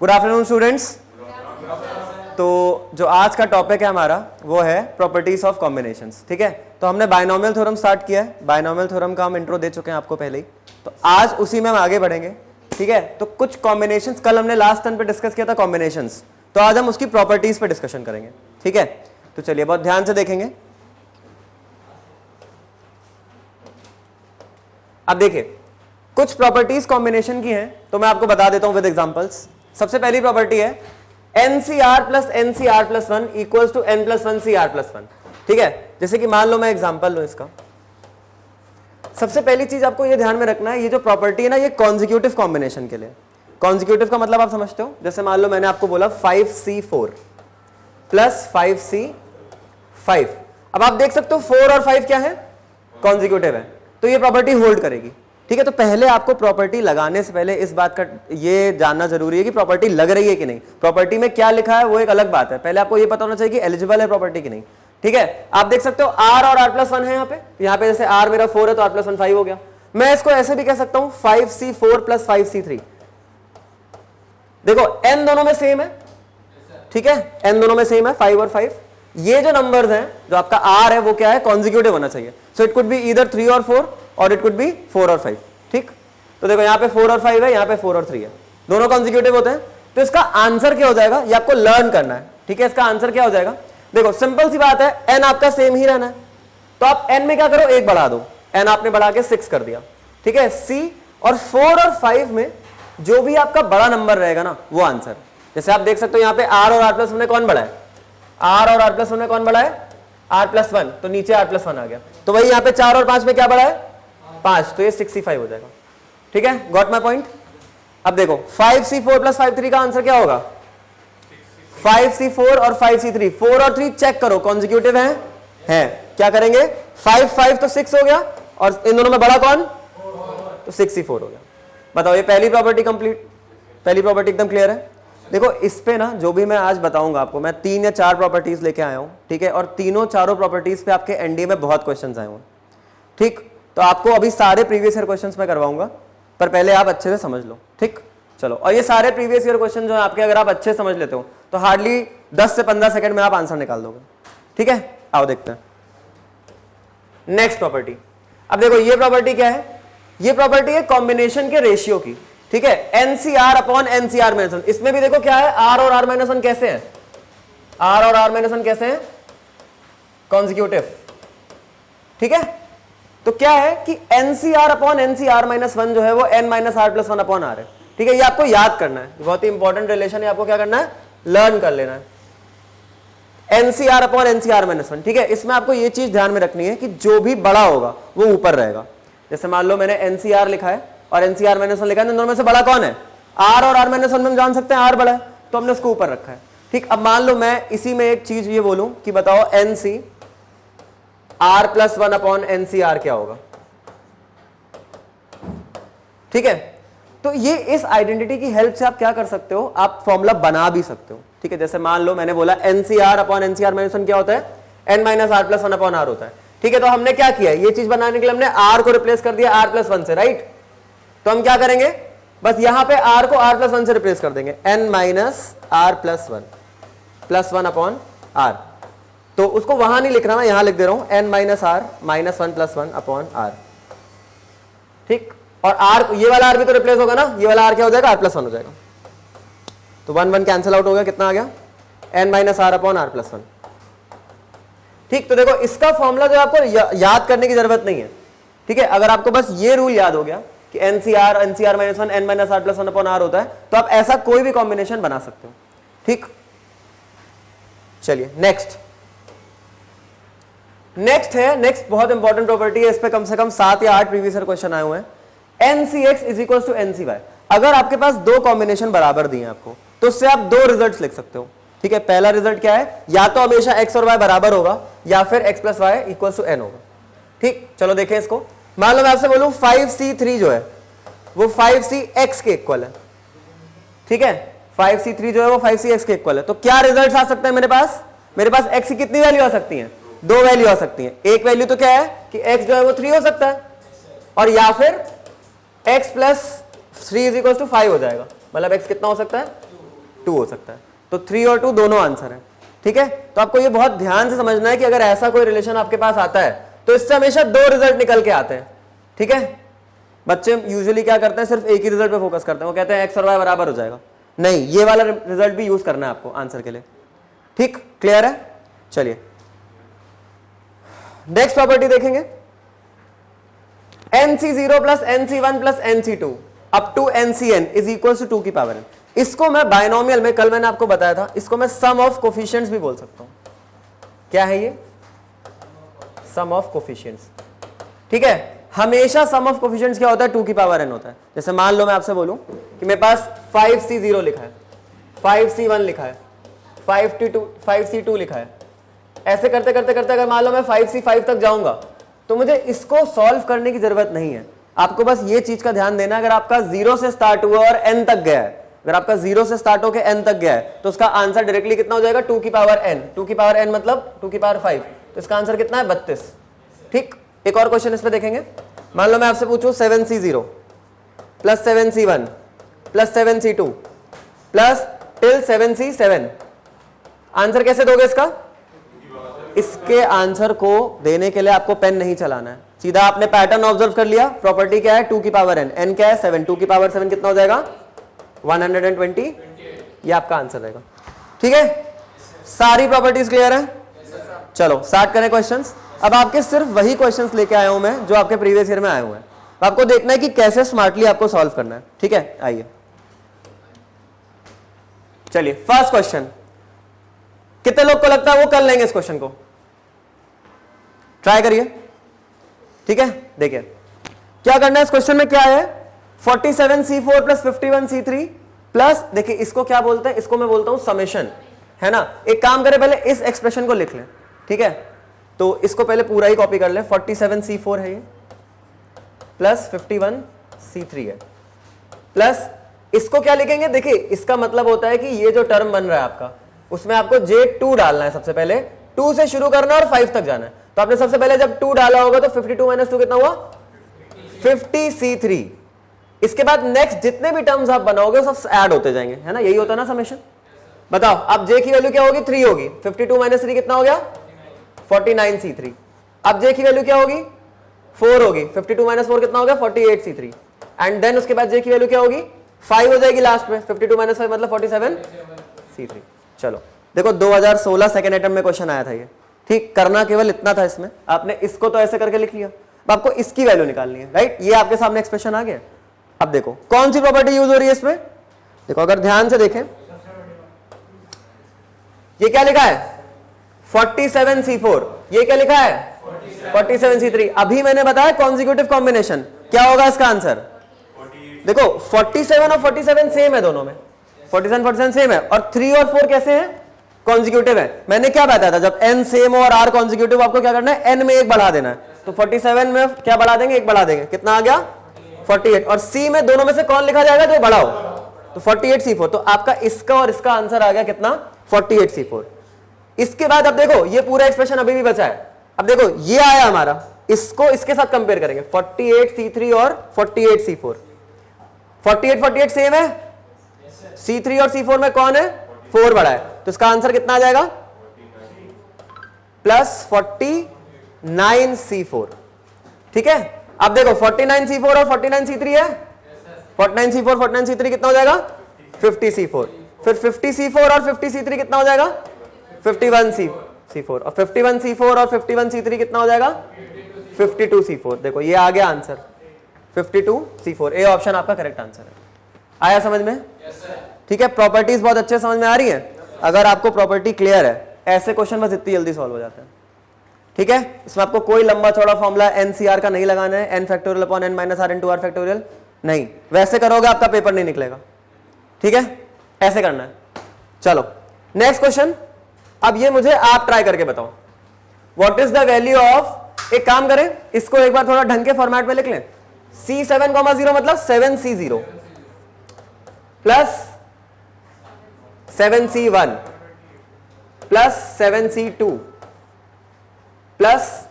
Good afternoon students. तो जो आज का टॉपिक है हमारा वो है प्रॉपर्टीज ऑफ कॉम्बिनेशंस। ठीक है, तो हमने बायनोमियल थ्योरम स्टार्ट किया है। बायनोमियल थ्योरम का हम इंट्रो दे चुके हैं आपको पहले ही, तो आज उसी में हम आगे बढ़ेंगे। ठीक है, तो कुछ कॉम्बिनेशंस कल हमने लास्ट टर्न पे डिस्कस किया था कॉम्बिनेशंस, तो आज हम उसकी प्रॉपर्टीज पे डिस्कशन करेंगे। ठीक है, तो चलिए बहुत ध्यान से देखेंगे। अब देखिए कुछ प्रॉपर्टीज कॉम्बिनेशन की हैं, तो मैं आपको बता देता हूं विद एग्जांपल्स। सबसे पहली प्रॉपर्टी है NCR plus NCR plus 1 equals to N plus 1 CR plus 1। ठीक है, जैसे कि मान लो मैं एग्जांपल लूं इसका। सबसे पहली चीज आपको ये ध्यान में रखना है, ये जो प्रॉपर्टी है ना, ये कॉन्जिक्यूटिव कॉम्बिनेशन के लिए। कॉन्जिक्यूटिव का मतलब आप समझते हो, जैसे मान लो मैंने आपको बोला 5C4 प्लस 5C5। अब आप देख सकते हो 4 और 5 क्या है, कॉन्जिक्यूटिव है, तो ये प्रॉपर्टी होल्ड करेगी। ठीक है, तो पहले आपको प्रॉपर्टी लगाने से पहले इस बात का ये जानना जरूरी है कि प्रॉपर्टी लग रही है कि नहीं। प्रॉपर्टी में क्या लिखा है वो एक अलग बात है, पहले आपको ये पता होना चाहिए कि एलिजिबल है प्रॉपर्टी की नहीं। ठीक है, आप देख सकते हो R और R प्लस 1 है यहाँ पे जैसे R मेरा 4 है तो R प्लस 1 5 हो गया। मैं इसको ऐसे भी कह सकता हूं 5C4 प्लस 5C3। देखो n दोनों में सेम है। ठीक है, n दोनों में सेम है 5 और 5। ये जो नंबर्स हैं, जो आपका R है वो क्या है, कॉन्जिक्यूटिव होना चाहिए। So it could be either 3 और 4 और इट कुड बी 4 और 5। ठीक, तो देखो यहाँ पे 4 और 5 है, यहाँ पे 4 और 3 है, दोनों कॉन्जिक्यूटिव होते हैं। तो इसका आंसर क्या हो जाएगा, ये आपको लर्न करना है। ठीक है, इसका आंसर क्या हो जाएगा, देखो सिंपल सी बात है, n आपका सेम ही रहना है, तो आप n में क्या करो, एक बढ़ा दो। n आपने बढ़ा के 6 कर दिया। ठीक है, C और 4 और 5 में जो भी आपका बड़ा नंबर रहेगा ना वो आंसर। जैसे आप देख सकते हो यहाँ पे R और R प्लस 1 में कौन बड़ा है, R और R प्लस 1 में कौन बड़ा है, R प्लस 1, तो नीचे R प्लस 1 आ गया। तो वही यहाँ पे 4 और 5 में क्या बड़ा है, 5, तो ये 65 हो जाएगा। ठीक है, गॉट माय पॉइंट। अब देखो 5C4 प्लस 5C3 का आंसर क्या होगा, 5C4 और 5C3, 4 और 3 चेक करो कॉन्जिक्यूटिव है। क्या करेंगे, 5 5 तो 6 हो गया, और इन दोनों में बड़ा कौन, तो 6C4 हो गया। बताओ, ये पहली प्रॉपर्टी कंप्लीट, पहली प्रॉपर्टी एकदम क्लियर है। देखो इस पे ना जो भी मैं आज बताऊंगा आपको, मैं 3 या 4 प्रॉपर्टीज लेके आया हूं। ठीक है, और तीनों चारों प्रॉपर्टीज पे आपके एनडीए में बहुत क्वेश्चंस आए हुए। ठीक, तो आपको अभी सारे प्रीवियस ईयर क्वेश्चंस मैं करवाऊंगा, पर पहले आप अच्छे से समझ लो। ठीक, चलो, और ये सारे प्रीवियस ईयर क्वेश्चन जो है आपके, अगर आप अच्छे समझ लेते हो तो हार्डली 10 से 15 सेकंड में आप आंसर निकाल दोगे। ठीक है, आओ देखते हैं नेक्स्ट प्रॉपर्टी। अब देखो ये प्रॉपर्टी क्या है, ये प्रॉपर्टी है कॉम्बिनेशन के रेशियो की। ठीक है, NCR अपॉन NCR माइनस 1। इसमें भी देखो क्या है, R और R माइनस 1 कैसे हैं, R और R माइनस 1 कैसे हैं, कॉन्जिक्यूटिव। ठीक है, तो क्या है कि NCR अपॉन NCR माइनस 1 जो है वो N minus R plus 1 upon R है। ठीक है, ये आपको याद करना है, बहुत ही इंपॉर्टेंट रिलेशन है, आपको क्या करना है, लर्न कर लेना है। NCR upon NCR minus 1। ठीक है, इसमें आपको ये चीज ध्यान में रखनी है कि जो भी बड़ा होगा वो ऊपर रहेगा। जैसे मान लो मैंने NCR लिखा है और NCR माइनस 1 लिखा है, इन दोनों में से बड़ा कौन है, R और R माइनस 1 में हम जान सकते हैं R बड़ा है, तो हमने उसको ऊपर रखा है। ठीक, अब मान लो मैं इसी में एक चीज ये बोलूं कि बताओ NC R plus 1 upon NCR क्या होगा। ठीक है, तो ये इस आइडेंटिटी की हेल्प से आप क्या कर सकते हो, आप फॉर्मूला बना भी सकते हो। ठीक है, जैसे मान लो मैंने बोला NCR अपॉन NCR माइनस 1 क्या होता है, N minus R plus 1 upon R होता है। ठीक है, तो हमने क्या किया, ये चीज बनाने के लिए हमने R को रिप्लेस कर दिया R प्लस 1 से, राइट। तो हम क्या करेंगे, बस यहां पे R को R प्लस 1 से रिप्लेस कर देंगे, N minus R plus 1 upon R। तो उसको वहां नहीं लिख रहा, मैं यहां लिख दे रहा हूं N minus R minus 1 plus 1 upon R। ठीक, और R, ये वाला R भी तो रिप्लेस होगा ना, ये वाला R क्या हो जाएगा, R प्लस 1 हो जाएगा। तो 1 1 कैंसिल आउट हो गया, कितना आ गया, N minus R upon R plus 1। ठीक, तो देखो इसका फॉर्मूला जो आपको याद करने की जरूरत नहीं है। ठीक है, अगर आपको बस ये रूल याद हो गया कि NCR minus 1 N minus R plus 1 upon R होता है, तो आप ऐसा कोई भी कॉम्बिनेशन बना सकते हो। ठीक, चलिए नेक्स्ट है, नेक्स्ट बहुत इंपॉर्टेंट प्रॉपर्टी है, इस पे कम से कम 7 या 8 प्रीवियस ईयर क्वेश्चन आए हुए हैं। NCX is equal to NCY। अगर आपके पास दो कॉम्बिनेशन बराबर दिए आपको, तो उससे आप दो रिजल्ट्स लिख सकते हो। ठीक है, पहला रिजल्ट क्या है, या तो हमेशा x और y बराबर होगा या फिर x plus y equal to n होगा। ठीक, चलो देखें इसको। मान लो मैं आपसे बोलूं 5C3 जो है वो 5CX के इक्वल है। ठीक है, 5C3 जो है वो 5CX के इक्वल है, तो क्या रिजल्ट आ सकते हैं मेरे पास, x की कितनी वैल्यू आ सकती है, 2 वैल्यू आ सकती है। एक वैल्यू तो क्या है कि x जो है वो 3 हो सकता है, और या फिर x plus 3 is equal to 5 हो जाएगा, मतलब x कितना हो सकता है 2 हो सकता है। तो 3 और 2 दोनों आंसर है। ठीक है, तो आपको ये बहुत ध्यान से समझना है कि अगर ऐसा कोई रिलेशन आपके पास आता है तो इससे हमेशा 2 रिजल्ट निकल के आते हैं। ठीक है, बच्चे यूजुअली क्या करते हैं, सिर्फ एक ही रिजल्ट पे फोकस करते हैं, वो कहते हैं x और y बराबर हो जाएगा। नहीं, ये वाला रिजल्ट भी यूज करना है आपको आंसर के लिए। ठीक, क्लियर है? चलिए नेक्स्ट प्रॉपर्टी देखेंगे, nc0 plus nc1 plus nc2 up to ncn is equal to 2 की पावर n। इसको मैं बायनोमियल में, कल मैंने आपको बताया था, इसको मैं सम ऑफ कोफिशिएंट्स भी बोल सकता हूं। क्या है ये? सम ऑफ कोफिशिएंट्स। ठीक है, हमेशा सम ऑफ कोफिशिएंट्स क्या होता है? 2 की पावर n होता है। जैसे मान लो मैं आपसे बोलूं कि मेरे पास 5c0 लिखा है, 5c1 लिखा है, 5c2 लिखा है, ऐसे करते करते करते अगर मान लो मैं 5c5 तक जाऊंगा तो मुझे इसको सॉल्व करने की जरूरत नहीं है। आपको बस ये चीज का ध्यान देना, अगर आपका 0 से स्टार्ट हुआ और n तक गया है, अगर आपका 0 से स्टार्ट होकर n तक गया है तो उसका आंसर डायरेक्टली कितना हो जाएगा? 2 की पावर n। 2 की पावर n मतलब 2 की पावर 5, तो इसका आंसर कितना है? 32। ठीक, एक और क्वेश्चन इस पे देखेंगे। मान लो मैं आपसे पूछूं 7c0 plus 7c1 plus 7c2 plus till 7c7, answer कैसे दोगे इसका? इसके आंसर को देने के लिए आपको पेन नहीं चलाना है, सीधा आपने पैटर्न ऑब्जर्व कर लिया। प्रॉपर्टी क्या है? 2 की पावर n, n क्या है? 7, 2 की पावर 7 कितना हो जाएगा? 120। ये आपका आंसर रहेगा। ठीक है, सारी प्रॉपर्टीज क्लियर है? चलो स्टार्ट करें क्वेश्चंस। अब आपके सिर्फ वही क्वेश्चंस लेके आया हूं मैं जो आपके प्रीवियस ईयर में आए हुए हैं। आपको देखना है कि कैसे स्मार्टली आपको सॉल्व करना है। ठीक है, आइए चलिए फर्स्ट क्वेश्चन। कितने लोग को लगता है वो कर लेंगे इस क्वेश्चन को? ट्राई करिए। ठीक है, देखिए क्या करना है इस क्वेश्चन में। क्या है? 47c4 प्लस 51c3 प्लस, देखिए इसको क्या बोलते हैं? इसको मैं बोलता हूं समेशन, है ना। एक काम करें, पहले इस एक्सप्रेशन को लिख लें। ठीक है, तो इसको पहले पूरा ही कॉपी कर लें। 47c4 है ये प्लस 51c3 है, प्लस इसको क्या लिखेंगे? देखिए इसका मतलब होता है कि ये जो टर्म बन रहा है आपका, उसमें आपको J2 डालना है। सबसे पहले 2 से शुरू करना और 5 तक जाना है। तो आपने सबसे पहले जब 2 डाला होगा तो 52 माइनस 2 कितना हुआ? 50c3। इसके बाद नेक्स्ट जितने भी टर्म्स आप बनाओगे सब ऐड होते जाएंगे, है ना। यही होता है ना समेशन। बताओ अब J की वैल्यू क्या होगी? 3 होगी। 52 माइनस 3 कितना हो गया? 49c3। अब J की वैल्यू क्या होगी? 4 होगी। 52 माइनस 4 कितना हो गया? 48c3। एंड देन उसके बाद J की वैल्यू क्या होगी? 5 हो जाएगी लास्ट में। 52 माइनस 5 मतलब 47c3। चलो देखो 2016 सेकेंड अटेम्प्ट में क्वेश्चन आया था ये। ठीक, करना केवल इतना था इसमें, आपने इसको तो ऐसे करके लिख लिया। अब आपको इसकी वैल्यू निकालनी है, राइट। ये आपके सामने एक्सप्रेशन आ गया। अब देखो कौन सी प्रॉपर्टी यूज हो रही है इसमें। देखो अगर ध्यान से देखें, ये क्या लिखा है? 47c4। ये क्या लिखा है? 47c3। अभी मैंने बताया कॉन्जिक्यूटिव कॉम्बिनेशन। क्या होगा इसका आंसर? देखो 47 और 47 सेम है दोनों में, 47 सेम है, और 3 और 4 कैसे हैं? कॉन्जिक्यूटिव है। मैंने क्या बताया था, जब n सेम हो और r कॉन्जिक्यूटिव, आपको क्या करना है? n में 1 बढ़ा देना है। तो 47 में क्या बढ़ा देंगे? 1 बढ़ा देंगे। कितना आ गया? 48। और c में दोनों में से कौन लिखा जाएगा जो बड़ा हो? तो 48c4। तो आपका इसका और इसका आंसर आ गया कितना? 48c4। इसके बाद अब देखो ये पूरा एक्सप्रेशन अभी भी बचा है। अब देखो ये आया हमारा, इसको इसके साथ कंपेयर करेंगे, 48c3 और 48c4। 48 सेम है। C3 और C4 में कौन है? 4 बड़ा है। तो इसका आंसर कितना आ जाएगा? Plus 49c4। ठीक है, अब देखो 49c4 और 49c3 है। 49c4 49c3 कितना हो जाएगा? 50c4। फिर 50c4 और 50c3 कितना हो जाएगा? 51c4। और 51c4 और 51c3 कितना हो जाएगा? 52c4। देखो ये आ गया आंसर 52c4। ए ऑप्शन आपका करेक्ट आंसर है। आया समझ में? ठीक है, प्रॉपर्टीज बहुत अच्छे समझ में आ रही है। अगर आपको प्रॉपर्टी क्लियर है, ऐसे क्वेश्चन बस इतनी जल्दी सॉल्व हो जाते हैं। ठीक है, इसमें आपको कोई लंबा चौड़ा फॉर्मूला NCR का नहीं लगाना है, n factorial upon n minus r into r factorial नहीं। वैसे करोगे आपका पेपर नहीं निकलेगा। ठीक है, ऐसे करना है। चलो नेक्स्ट क्वेश्चन। अब ये मुझे आप ट्राई करके बताओ, what is the value of, एक काम करें इसको एक बार थोड़ा ढंग के फॉर्मेट में लिख लें। C7,0 मतलब 7C0 plus 7C1 plus 7C2 plus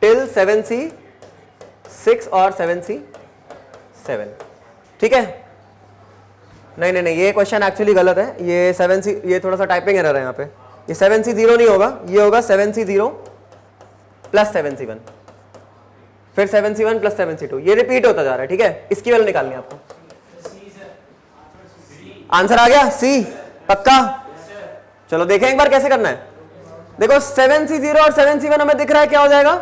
till 7C6 और 7C7। ठीक है, नहीं नहीं नहीं, ये क्वेश्चन एक्चुअली गलत है। ये 7C, ये थोड़ा सा टाइपिंग एरर है यहाँ पे। ये 7C0 नहीं होगा, ये होगा 7C0 प्लस 7C1, फिर 7C1 प्लस 7C2। ये रिपीट होता जा रहा है, ठीक है। इसकी वैल्यू निकालनी है आपको। आंसर आ गया सी, पक्का? चलो देखें एक बार कैसे करना है। देखो 7C0 और 7C1 हमें दिख रहा है, क्या हो जाएगा?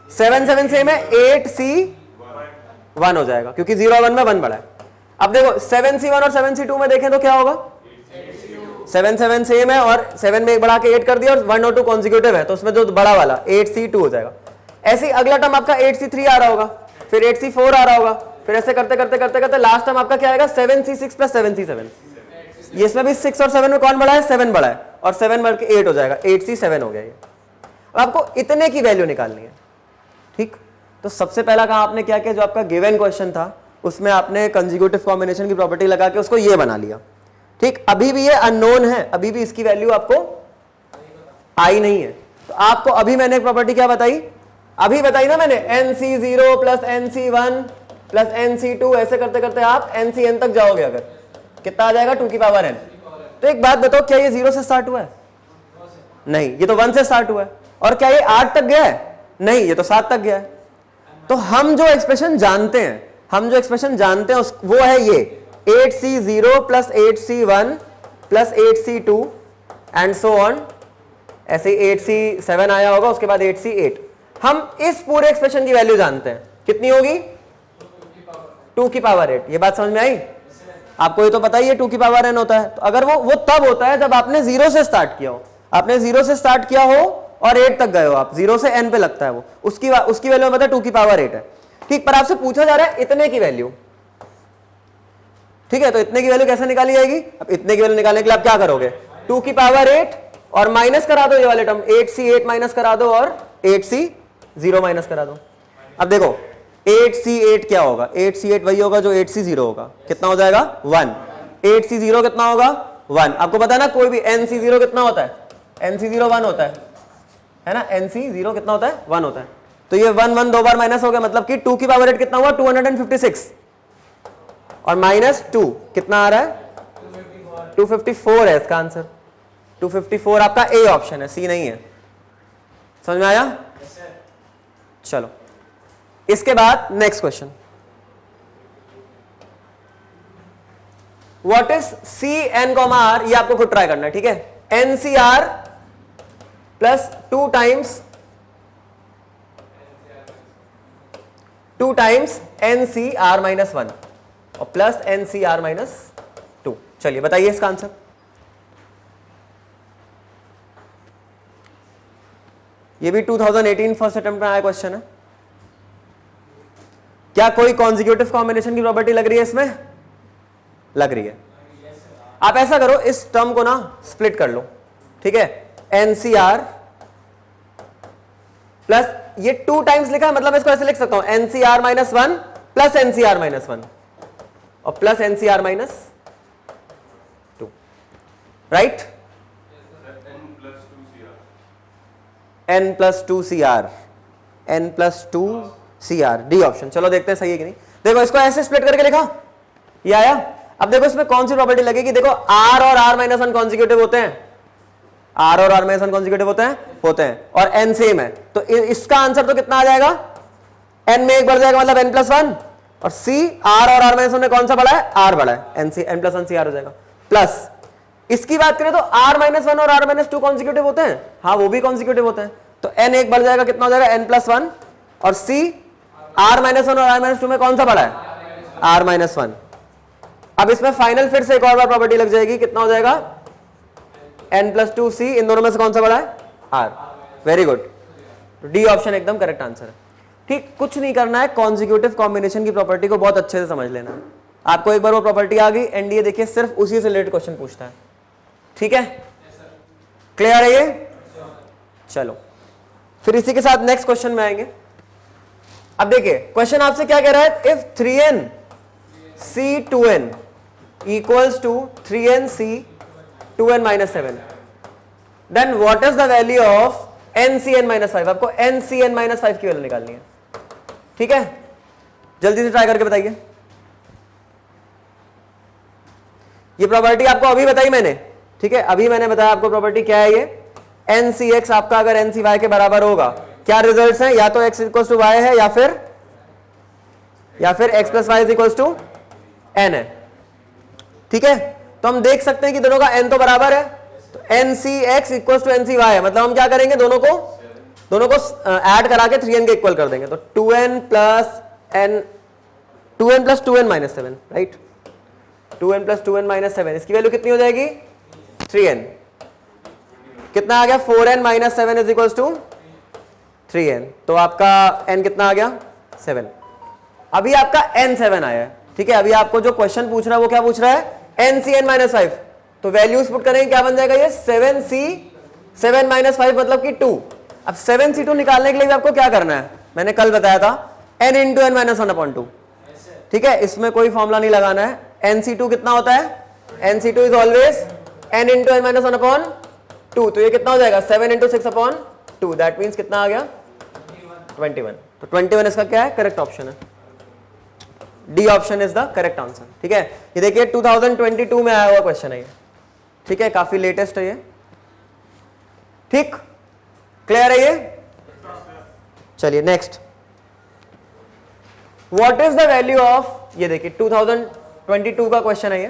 7 7 से में 8C1 हो जाएगा, क्योंकि 0 1 में 1 बड़ा है। अब देखो 7C1 और 7C2 में देखें तो क्या होगा? 7 7 सेम है और 7 में एक बढ़ा के 8 कर दिया और 1 और 2 कॉन्जिक्यूटिव है, तो उसमें जो बड़ा वाला 8C2 हो जाएगा। ऐसे ही अगला टर्म आपका 8C3 आ रहा होगा, फिर 8C4 आ रहा होगा, फिर ऐसे करते करते करते करते लास्ट टर्म आपका क्या आएगा? 7C6 plus 7C7। ये इसमें भी 6 और 7 में कौन बड़ा है? 7 बड़ा है, और 7 बढ़ के 8 हो जाएगा, 8C7 हो गया ये। अब आपको इतने की वैल्यू निकालनी है, ठीक। तो सबसे पहला काम आपने क्या किया, जो आपका गिवन क्वेश्चन था उसमें आपने कंसेक्यूटिव कॉम्बिनेशन की प्रॉपर्टी लगा के उसको ये बना लिया, ठीक। अभी भी ये अननोन है, अभी भी इसकी वैल्यू आपको आई नहीं है, तो आपको अभी मैंने एक प्रॉपर्टी क्या बताई, अभी बताई ना मैंने, NC0 plus NC1 plus NC2, ऐसे करते करते आप NCN तक जाओगे। अगर कितना आ जाएगा? 2 की पावर n। तो एक बात बताओ, क्या ये 0 से स्टार्ट हुआ है? नहीं, ये तो 1 से स्टार्ट हुआ है। और क्या ये 8 तक गया है? नहीं, ये तो 7 तक गया है। तो हम जो एक्सप्रेशन जानते हैं, वो है ये 8C0 plus 8C1 plus 8C2 and so on. ऐसे 8C7 आया होगा, उसके बाद 8C8। हम इस पूरे एक्सप्रेशन की वैल्यू जानते हैं, कितनी होगी? 2 की पावर 8। ये बात समझ में आई आपको? ये तो पता ही है 2 की पावर n होता है। तो अगर वो तब होता है जब आपने 0 से स्टार्ट किया हो, आपने 0 से स्टार्ट किया हो और 8 तक गए हो आप, 0 से n पे लगता है वो, उसकी वैल्यू मतलब 2 की पावर 8 है, ठीक। पर आपसे पूछा जा रहा है इतने की वैल्यू, ठीक है। तो इतने की वैल्यू कैसे निकाली जाएगी? अब इतने की वैल्यू निकालने के लिए आप क्या करोगे? 2 की पावर 8 और माइनस करा दो ये वाले टर्म, 8C8 माइनस करा दो और 8C0 माइनस करा दो। अब देखो 8C8 क्या होगा? 8C8 वही होगा जो 8C0 होगा। कितना हो जाएगा? 1। 8C0 कितना होगा? 1। आपको पता है ना, कोई भी NC0 कितना होता है? NC0 1 होता है ना? NC0 कितना होता है? 1 होता है। तो ये 1 1 दो बार माइनस हो गया, मतलब कि 2 की पावर 8 कितना हुआ? 256 और माइनस 2 कितना आ रहा है? 254 है इसका आंसर। 254 आपका ए ऑप्शन है, सी नहीं है। समझ में आया? चलो इसके बाद next question, what is CN, R? ये आपको खुद ट्राई करना है, ठीक है। NCR plus 2 times NCR minus 1 और प्लस NCR माइनस 2। चलिए बताइए इसका आंसर। ये भी 2018 फर्स्ट अटेम्प्ट में आया क्वेश्चन है। क्या कोई कॉन्जिक्यूटिव कॉम्बिनेशन की प्रॉपर्टी लग रही है इसमें? लग रही है। आप ऐसा करो, इस टर्म को ना स्प्लिट कर लो, ठीक है। NCR प्लस ये 2 टाइम्स लिखा है, मतलब इसको ऐसे लिख सकता हूं, NCR minus 1 plus NCR minus 1 और plus NCR minus 2, right? N plus 2CR, N plus 2CR, D option. चलो देखते हैं सही है कि नहीं। देखो इसको ऐसे स्प्लिट करके लिखा, ये आया। अब देखो इसमें कौन सी प्रॉपर्टी लगेगी? देखो R और R माइनस 1 कॉन्जिक्यूटिव होते हैं, R और R माइनस 1 कॉन्जिक्यूटिव होते हैं और N सेम है, तो इसका आंसर तो कितना आ जाएगा? N में एक बढ़ जाएगा, मतलब N प्लस 1, और C R और R माइनस 1 में कौन सा बड़ा है? R बड़ा है, N प्लस 1 CR हो जाएगा। प्लस इसकी बात करें तो R माइनस 1 और R माइनस 2 कॉन्जिक्यूटिव होते हैं, हाँ वो भी कॉन्जिक्यूटिव होते हैं, तो N एक बढ़ जाएगा, कितना हो जाएगा? N प्लस 1, और C R माइनस 1 और R माइनस 2 में कौन सा बड़ा है? R minus 1। अब इसमें फाइनल फिर से एक और बार प्रॉपर्टी लग जाएगी, कितना हो जाएगा? N प्लस 2C, इन दोनों में से कौन सा बड़ा है? R। Very good, D option एकदम करेक्ट आंसर है, ठीक। कुछ नहीं करना है, कॉन्जिक्यूटिव कॉम्बिनेशन की प्रॉपर्टी को बहुत अच्छे से समझ लेना है। आपको एक बार वो प्रॉपर्टी आ गई, एनडीए देखिए सिर्फ उसी से रिलेटेड क्वेश्चन पूछता है, ठीक है? क्लियर है ये? चलो फिर इसी के साथ नेक्स्ट क्वेश्चन में आएंगे। अब देखिए क्वेश्चन आपसे क्या कह रहा है, if 3n C2n equals to 3n C2n minus 7, then what is the value of NCn minus 5? आपको NCn minus 5 की वैल्यू निकालनी है, ठीक है? जल्दी से ट्राई करके बताइए। ये प्रॉपर्टी आपको अभी बताई मैंने, ठीक है, अभी मैंने बताया आपको प्रॉपर्टी क्या है ये, NCX आपका अगर NCY के बराबर होगा, क्या रिजल्ट्स हैं, या तो x इक्वल टू वाई है या फिर x plus y is equal to n है, ठीक है। तो हम देख सकते हैं कि दोनों का n तो बराबर है, तो NCX इक्वल टू NCY है, मतलब हम क्या करेंगे, दोनों को ऐड करा के 3n के इक्वल कर देंगे, तो 2n plus 2n minus 7, right, 2n plus 2n minus 7, इसकी वैल्यू कितनी हो जाएगी 3n, कितना आ गया 4n minus 7 is equal to 3n, तो आपका n कितना आ गया 7। अभी आपका n 7 आया है, ठीक है। अभी आपको जो क्वेश्चन पूछ रहा है वो क्या पूछ रहा है, NCn माइनस 5, तो वैल्यूज पुट करेंगे, क्या बन जाएगा ये 7 माइनस 5 मतलब कि 2। अब 7c2 निकालने के लिए भी आपको क्या करना है, मैंने कल बताया था n इंटू n माइनस 1/2, ठीक है, इसमें कोई फॉर्मूला नहीं लगाना है। NC2 कितना होता है, NC2 is always n into n minus 1/2, तो ये कितना हो जाएगा 7 इंटू 6/2, दैट मीन्स कितना आ गया 21, तो 21 इसका क्या है, करेक्ट ऑप्शन है, D option is the correct answer, ठीक है। ये देखिए 2022 में आया हुआ क्वेश्चन है ये, ठीक है, काफी लेटेस्ट है ये, ठीक, क्लियर है ये। चलिए next, what is the value of, ये देखिए 2022 का क्वेश्चन है ये,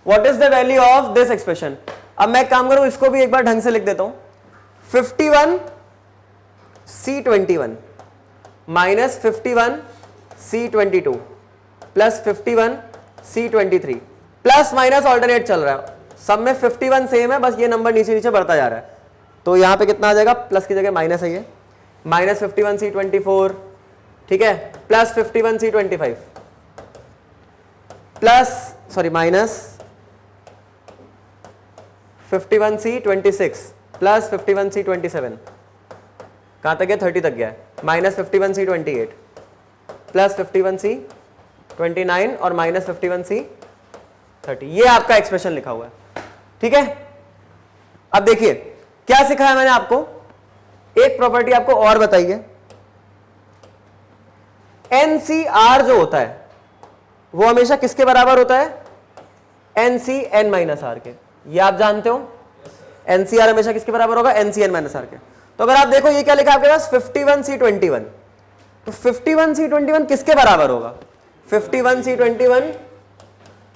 what is the value of this expression. अब मैं काम करूं, इसको भी एक बार ढंग से लिख देता हूं, 51C21 minus 51C22 plus 51C23, plus minus alternate चल रहा है, सब में 51 सेम है, बस ये नंबर नीचे नीचे बढ़ता जा रहा है, तो यहां पे कितना आ जाएगा, प्लस की जगह माइनस है ये, माइनस 51C24, ठीक है, plus 51C25 plus sorry minus 51C26 plus 51C27, कहां तक है 30 तक गया है, माइनस 51C28 प्लस 51C29 और माइनस 51C30, ये आपका एक्सप्रेशन लिखा हुआ है, ठीक है। अब देखिए क्या सिखाया मैंने आपको, एक प्रॉपर्टी आपको और बताइए, NCR जो होता है वो हमेशा किसके बराबर होता है, NCn माइनस आर के, ये आप जानते हो, NCR हमेशा किसके बराबर होगा, NCn माइनस आर के। तो अगर आप देखो ये क्या लिखा आपके पास 51C21, तो 51C21 किसके बराबर होगा, 51C21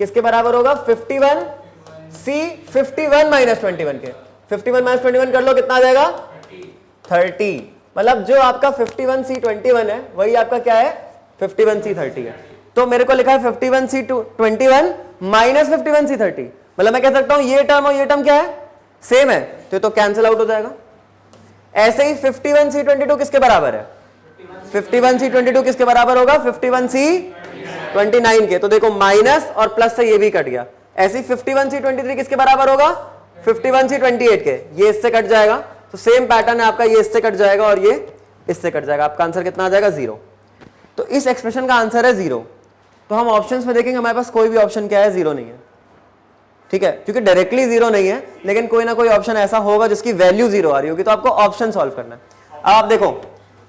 किसके बराबर होगा, 51 माइनस 21 के, 51 माइनस 21 कर लो, कितना आ जाएगा 30, मतलब जो आपका 51C21 है वही आपका क्या है 51C30 है। तो मेरे को लिखा है 51C21 माइनस 51C30, मतलब मैं कह सकता हूं ये टर्म और ये टर्म क्या है, सेम है, तो कैंसिल आउट हो जाएगा। ऐसे ही 51C22 किसके बराबर है, 51C22 किसके बराबर होगा, 51C29 के, तो देखो माइनस और प्लस से ये भी कट गया। ऐसे ही 51C23 किसके बराबर होगा, 51C28 के, ये इससे कट जाएगा, तो सेम पैटर्न है आपका, ये इससे कट जाएगा और ये इससे कट जाएगा, आपका आंसर कितना आ जाएगा 0। तो इस एक्सप्रेशन का आंसर है 0। तो हम ऑप्शंस में देखेंगे, हमारे पास कोई भी ऑप्शन क्या है, 0 नहीं है, ठीक है, क्योंकि डायरेक्टली 0 नहीं है, लेकिन कोई ना कोई ऑप्शन ऐसा होगा जिसकी वैल्यू 0 आ रही होगी, तो आपको ऑप्शन सॉल्व करना है। अब आप देखो,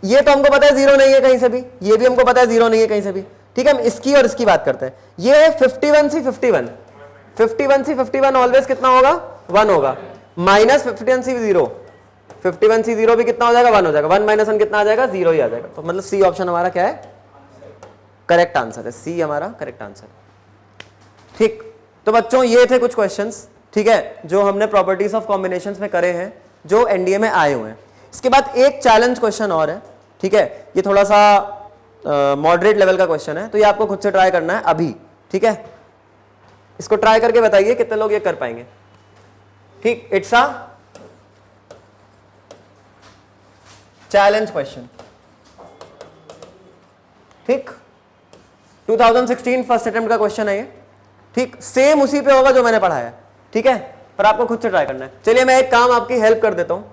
ये तो हमको पता है 0 नहीं है कहीं से भी, ये भी हमको पता है 0 नहीं है कहीं से भी, ठीक है। हम इसकी और इसकी बात करते हैं, ये है 51C51 ऑलवेज कितना होगा 1 होगा, माइनस 51C0, 51C0 भी कितना हो जाएगा 1 हो जाएगा, 1 माइनस 1 कितना आ जाएगा 0 ही आ जाएगा। तो मतलब सी ऑप्शन हमारा क्या है, करेक्ट आंसर है, सी हमारा करेक्ट आंसर है, ठीक। तो बच्चों ये थे कुछ क्वेश्चंस, ठीक है, जो हमने प्रॉपर्टीज ऑफ कॉम्बिनेशंस में करे हैं, जो एनडीए में आए हुए हैं। इसके बाद एक चैलेंज क्वेश्चन और है, ठीक है, ये थोड़ा सा मॉडरेट लेवल का क्वेश्चन है, तो ये आपको खुद से ट्राई करना है अभी, ठीक है। इसको ट्राई करके बताइए कितने लोग ये कर पाएंगे, ठीक। इट्स अ चैलेंज क्वेश्चन, ठीक, 2016 फर्स्ट अटेम्प्ट का क्वेश्चन है ये, ठीक, सेम उसी पे होगा जो मैंने पढ़ाया है, ठीक है, पर आपको खुद से ट्राई करना है। चलिए मैं एक काम आपकी हेल्प कर देता हूं,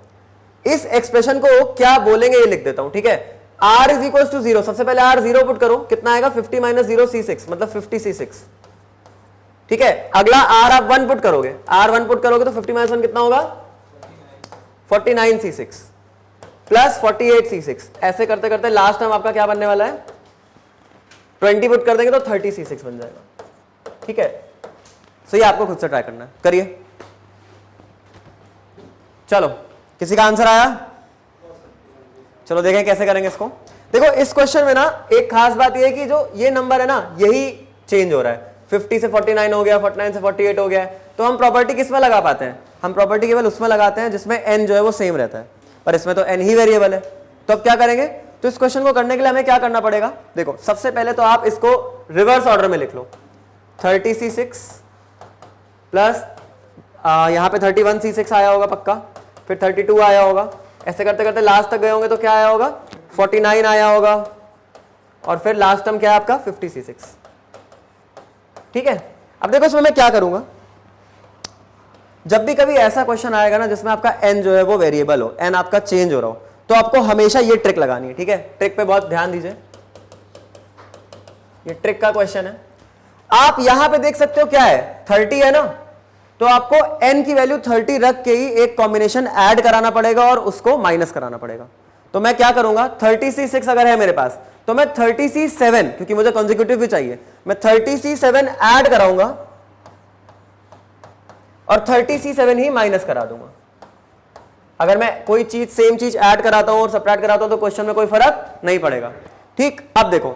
इस एक्सप्रेशन को क्या बोलेंगे ये लिख देता हूं, ठीक है। r इज इक्वल टू 0, सबसे पहले r 0 पुट करो, कितना आएगा 50 माइनस 0 C6, मतलब 50C6, ठीक है। अगला r आप 1 पुट करोगे, r 1 पुट करोगे तो 50 माइनस 1 कितना होगा 49C6 प्लस 48C6, ऐसे करते करते लास्ट टाइम आपका क्या बनने वाला है 20 पुट कर देंगे तो 30C6 बन जाएगा, ठीक है। सो ये आपको खुद से ट्राई करना है, करिए। चलो किसी का आंसर आया? चलो देखें कैसे करेंगे इसको। देखो इस क्वेश्चन में ना एक खास बात ये है कि जो ये नंबर है ना यही चेंज हो रहा है, 50 से 49 हो गया, 49 से 48 हो गया है। तो हम प्रॉपर्टी किस में लगा पाते हैं? हम प्रॉपर्टी केवल उसमें लगाते हैं जिसमें n जो है वो सेम रहता है, पर इसमें तो n ही वेरिएबल है। तो अब क्या करेंगे? तो इस क्वेश्चन को करने के लिए हमें क्या करना पड़ेगा? देखो सबसे पहले तो आप इसको रिवर्स ऑर्डर में लिख लो, 30C6 प्लस यहां पे 31C6 आया होगा पक्का, फिर 32 आया होगा, ऐसे करते करते लास्ट तक गए होंगे तो क्या आया होगा? 49 आया होगा, और फिर लास्ट टर्म क्या है आपका? 50C6। ठीक है, अब देखो इसमें मैं क्या करूंगा, जब भी कभी ऐसा क्वेश्चन आएगा ना जिसमें आपका n जो है वो वेरिएबल हो, n आपका चेंज हो रहा हो, तो आपको हमेशा ये ट्रिक लगानी है। ठीक है, ट्रिक पे बहुत ध्यान दीजिए, ये ट्रिक का क्वेश्चन है। आप यहां पे देख सकते हो क्या है, 30 है ना, तो आपको n की वैल्यू 30 रख के ही एक कॉम्बिनेशन ऐड कराना पड़ेगा और उसको माइनस कराना पड़ेगा। तो मैं क्या करूंगा, 30C6 अगर है मेरे पास तो मैं 30C7, क्योंकि मुझे कॉन्जिक्यूटिव भी चाहिए, मैं 30C7 ऐड कराऊंगा और 30C7 ही माइनस करा दूंगा। अगर मैं कोई चीज सेम चीज ऐड कराता हूं और सबट्रैक्ट कराता हूं तो क्वेश्चन में कोई फर्क नहीं पड़ेगा। ठीक, अब देखो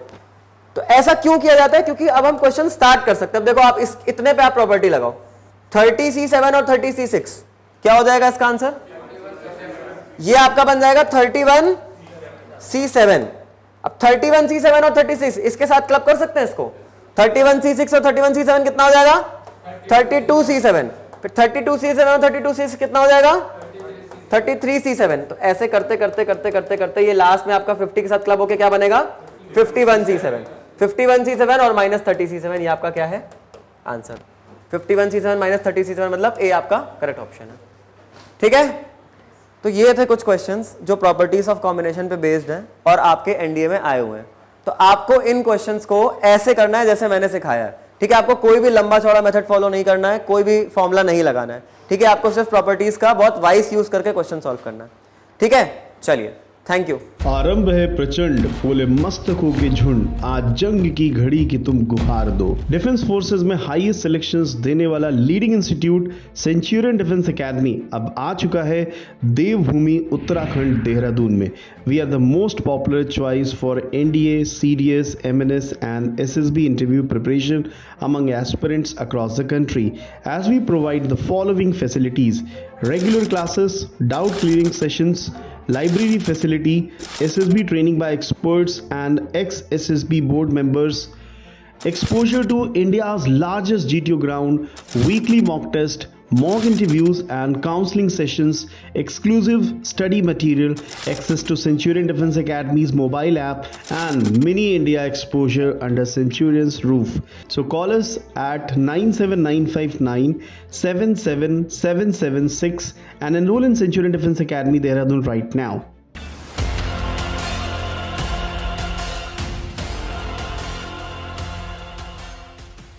तो ऐसा क्यों किया जाता है, क्योंकि अब हम क्वेश्चन स्टार्ट कर सकते हैं। अब देखो आप इस इतने पे आप प्रॉपर्टी लगाओ, 30C7 और 30C6 क्या हो जाएगा इसका आंसर? ये आपका बन जाएगा 31C7। अब 31C7 और 36 इसके साथ क्लब कर सकते हैं इसको, 31C6 और 31C7 कितना हो जाएगा? 32C7। फिर 32C7 और 32C6 कितना हो जाएगा? 33C7। तो ऐसे करते करते करते करते करते ये लास्ट में आपका 50 के साथ क्लब होके क्या बनेगा? 51C7। 51C7 और माइनस 30C7, ये आपका क्या है आंसर? 51C7 माइनस 30C7 मतलब ए आपका करेक्ट ऑप्शन है। ठीक है, तो ये थे कुछ क्वेश्चंस जो प्रॉपर्टीज ऑफ कॉम्बिनेशन पे बेस्ड हैं और आपके एनडीए में आए हुए हैं। तो आपको इन क्वेश्चंस को ऐसे करना है जैसे मैंने सिखाया है। ठीक है, आपको कोई भी लंबा चौड़ा मेथड फॉलो नहीं करना है, कोई भी फॉर्मूला नहीं लगाना है। ठीक है, आपको सिर्फ प्रॉपर्टीज का बहुत वाइस यूज करके क्वेश्चन सॉल्व करना है। ठीक है, चलिए, थैंक यू। आरंभ है प्रचंड, बोले मस्तकों के झुंड, आज जंग की घड़ी की तुम गुहार दो। डिफेंस फोर्सेस में हाईएस्ट सिलेक्शंस देने वाला leading institute Centurion Defence Academy अब आ चुका है देवभूमि उत्तराखंड देहरादून में। We are the most popular choice for NDA, CDS, MNS and SSB interview preparation among aspirants across the country, as we provide the following facilities: regular classes, doubt clearing sessions, library facility, SSB training by experts and ex-SSB board members, exposure to India's largest GTO ground, weekly mock test, mock interviews and counseling sessions, exclusive study material, access to Centurion Defense Academy's mobile app and mini India exposure under Centurion's roof. So call us at 97959 77776 and enroll in Centurion Defense Academy Dehradun right now.